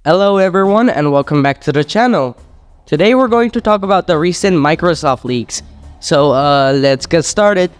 Hello everyone and welcome back to the channel. Today we're going to talk about the recent Microsoft leaks. So let's get started.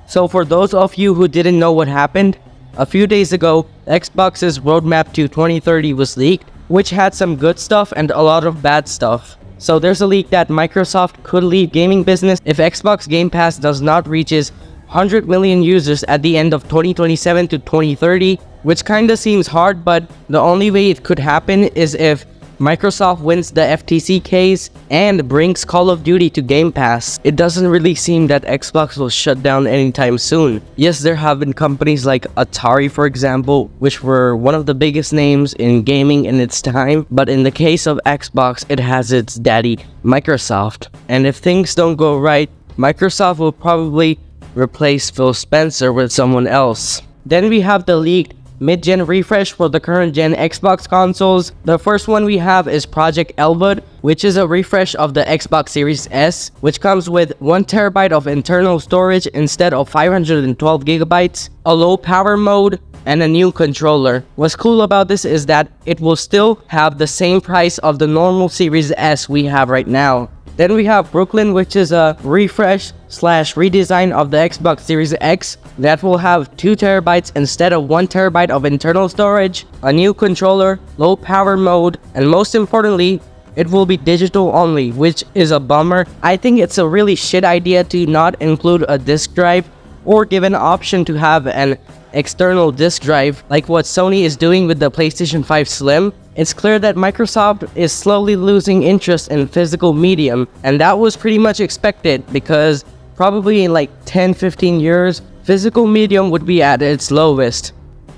So for those of you who didn't know what happened, a few days ago, Xbox's roadmap to 2030 was leaked, which had some good stuff and a lot of bad stuff. So there's a leak that Microsoft could leave gaming business if Xbox Game Pass does not reach 100 million users at the end of 2027 to 2030, which kinda seems hard, but the only way it could happen is if Microsoft wins the FTC case and brings Call of Duty to Game Pass. It doesn't really seem that Xbox will shut down anytime soon. Yes, there have been companies like Atari, for example, which were one of the biggest names in gaming in its time, but in the case of Xbox, it has its daddy, Microsoft. And if things don't go right, Microsoft will probably replace Phil Spencer with someone else. Then we have the leaked mid-gen refresh for the current gen Xbox consoles. The first one we have is Project Elwood, which is a refresh of the Xbox Series S, which comes with 1TB of internal storage instead of 512GB, a low power mode, and a new controller. What's cool about this is that it will still have the same price of the normal Series S we have right now. Then we have Brooklyn, which is a refresh / redesign of the Xbox Series X that will have 2TB instead of 1TB of internal storage, a new controller, low power mode, and most importantly, it will be digital only, which is a bummer. I think it's a really shit idea to not include a disk drive or give an option to have an external disk drive like what Sony is doing with the PlayStation 5 Slim. It's clear that Microsoft is slowly losing interest in physical medium, and that was pretty much expected because probably in like 10-15 years, physical medium would be at its lowest.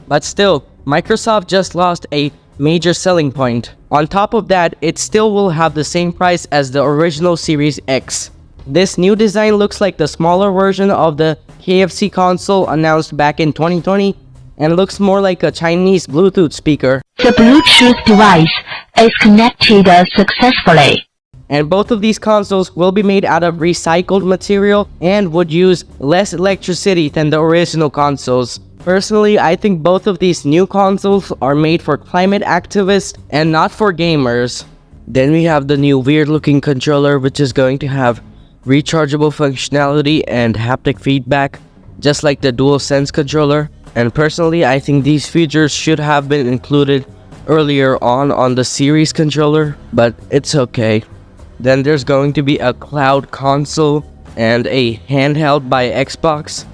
But still, Microsoft just lost a major selling point. On top of that, it still will have the same price as the original Series X. This new design looks like the smaller version of the KFC console announced back in 2020 and looks more like a Chinese Bluetooth speaker. The Bluetooth device is connected successfully. And both of these consoles will be made out of recycled material and would use less electricity than the original consoles. Personally, I think both of these new consoles are made for climate activists and not for gamers. Then we have the new weird looking controller, which is going to have rechargeable functionality and haptic feedback, just like the DualSense controller. And personally, I think these features should have been included earlier on the Series controller, but it's okay. Then there's going to be a cloud console and a handheld by Xbox,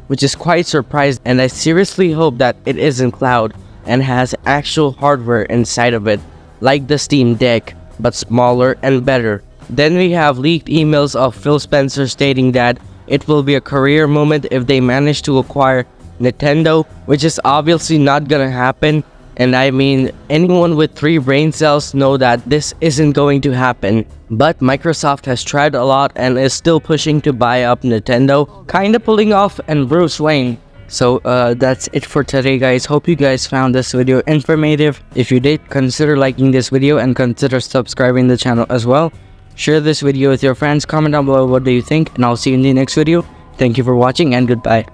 which is quite surprised, and I seriously hope that it isn't cloud and has actual hardware inside of it, like the Steam Deck, but smaller and better. Then we have leaked emails of Phil Spencer stating that it will be a career moment if they manage to acquire Nintendo, which is obviously not gonna happen. And I mean, anyone with 3 brain cells know that this isn't going to happen. But Microsoft has tried a lot and is still pushing to buy up Nintendo, kinda pulling off and Bruce Wayne. So that's it for today, guys. Hope you guys found this video informative. If you did, consider liking this video and consider subscribing to the channel as well. Share this video with your friends, comment down below what do you think, and I'll see you in the next video. Thank you for watching and goodbye.